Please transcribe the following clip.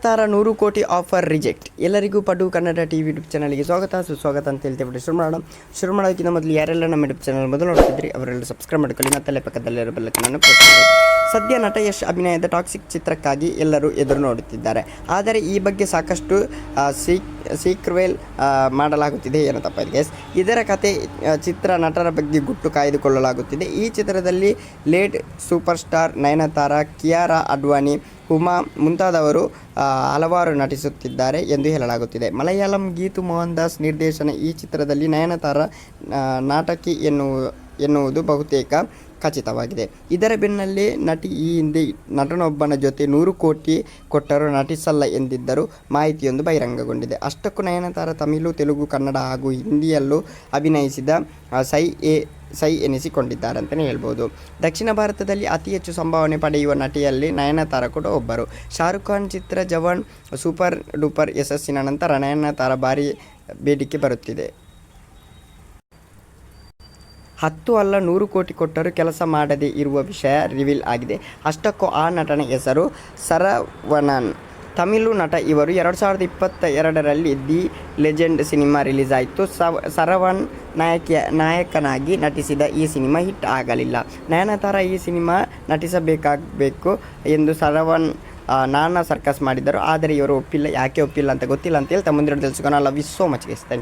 ತಾರ 100 ಕೋಟಿ offer reject. ಎಲ್ಲರಿಗೂ ಪಡು Kannada TV YouTube ಚಾನಲ್ಗೆ ಸುಸ್ವಾಗತ ಅಂತ ಹೇಳ್ತೇವೆ. ಶುರು ಮಾಡೋದಕ್ಕಿಂತ ಮೊದಲು ಯಾರೆಲ್ಲ ನಮ್ಮ ಯೂಟ್ಯೂಬ್ ಚಾನಲ್ ಮೊದಲು ನೋಡ್ತಿದ್ರಿ ಅವರೆಲ್ಲ ಸಬ್ಸ್ಕ್ರೈಬ್ ಮಾಡ್ಕೊಳ್ಳಿ, ಮತ್ತಲ್ಲೇ ಪಕ್ಕದಲ್ಲಿರೋ ಬೆಲ್ಲಕ್ಕನ್ನು ಪ್ರೆಸ್ ಮಾಡಿ. ಸದ್ಯ ನಟ ಯಶ್ ಅಭಿನಯದ ಟಾಕ್ಸಿಕ್ ಚಿತ್ರಕ್ಕಾಗಿ ಎಲ್ಲರೂ ಎದುರು ನೋಡುತ್ತಿದ್ದಾರೆ. ಆದರೆ ಈ ಬಗ್ಗೆ ಸಾಕಷ್ಟು ಸೀಕ್ವೆಲ್ ಮಾಡಲಾಗುತ್ತಿದೆ ಏನೋ ತಪ್ಪಾಗಿದೆ. ಇದರ ಕತೆ ಚಿತ್ರ ನಟರ ಬಗ್ಗೆ ಗುಟ್ಟು ಕಾಯ್ದುಕೊಳ್ಳಲಾಗುತ್ತಿದೆ. ಈ ಚಿತ್ರದಲ್ಲಿ late super star Nayanthara, Kiara Advani, Huma ಮುಂತಾದವರು ಹಲವಾರು ನಟಿಸುತ್ತಿದ್ದಾರೆ ಎಂದು ಹೇಳಲಾಗುತ್ತಿದೆ. ಮಲಯಾಳಂ ಗೀತು ಮೋಹನ್ ದಾಸ್ ನಿರ್ದೇಶನ ಈ ಚಿತ್ರದಲ್ಲಿ ನಯನತಾರ ನಾಟಕಿ ಎನ್ನುವುದು ಬಹುತೇಕ ಖಚಿತವಾಗಿದೆ. ಇದರ ಬೆನ್ನಲ್ಲೇ ನಟಿ ಈ ಹಿಂದೆ ನಟನೊಬ್ಬನ ಜೊತೆ 100 ಕೋಟಿ ಕೊಟ್ಟರೂ ನಟಿಸಲ್ಲ ಎಂದಿದ್ದರೂ ಮಾಹಿತಿಯೊಂದು ಬಹಿರಂಗಗೊಂಡಿದೆ. ಅಷ್ಟಕ್ಕೂ ನಯನತಾರ ತಮಿಳು, ತೆಲುಗು, ಕನ್ನಡ ಹಾಗೂ ಹಿಂದಿಯಲ್ಲೂ ಅಭಿನಯಿಸಿದ ಸೈ ಎನಿಸಿಕೊಂಡಿದ್ದಾರೆ ಅಂತಲೇ ಹೇಳ್ಬೋದು. ದಕ್ಷಿಣ ಭಾರತದಲ್ಲಿ ಅತಿ ಹೆಚ್ಚು ಸಂಭಾವನೆ ಪಡೆಯುವ ನಟಿಯಲ್ಲಿ ನಯನತಾರ ಕೂಡ ಒಬ್ಬರು. ಶಾರುಖ್ ಖಾನ್ ಚಿತ್ರ ಜವಾನ್ ಸೂಪರ್ ಡೂಪರ್ ಯಶಸ್ಸಿನ ನಂತರ ನಯನತಾರ ಭಾರಿ ಬೇಡಿಕೆ ಬರುತ್ತಿದೆ. 10 ಅಲ್ಲ 100 ಕೋಟಿ ಕೊಟ್ಟರೂ ಕೆಲಸ ಮಾಡದೇ ಇರುವ ವಿಷಯ ರಿವೀಲ್ ಆಗಿದೆ. ಅಷ್ಟಕ್ಕೂ ಆ ನಟನ ಹೆಸರು ಸರವಣನ್. ತಮಿಳು ನಟ ಇವರು 2022ರಲ್ಲಿ ದಿ ಲೆಜೆಂಡ್ ಸಿನಿಮಾ ರಿಲೀಸ್ ಆಯಿತು. ಸರವಣನ್ ನಾಯಕನಾಗಿ ನಟಿಸಿದ ಈ ಸಿನಿಮಾ ಹಿಟ್ ಆಗಲಿಲ್ಲ. ನಯನತಾರ ಈ ಸಿನಿಮಾ ನಟಿಸಬೇಕು ಎಂದು ಸರವಣನ್ ನಾನಾ ಸರ್ಕಸ್ ಮಾಡಿದ್ದರು. ಆದರೆ ಇವರು ಒಪ್ಪಿಲ್ಲ. ಯಾಕೆ ಒಪ್ಪಿಲ್ಲ ಅಂತ ಗೊತ್ತಿಲ್ಲ ಅಂತ ಹೇಳ್ತಾ ಮುಂದಿನ ತಿಳಿಸ್ಕೊಂಡು. Love you so much guys. Thank you.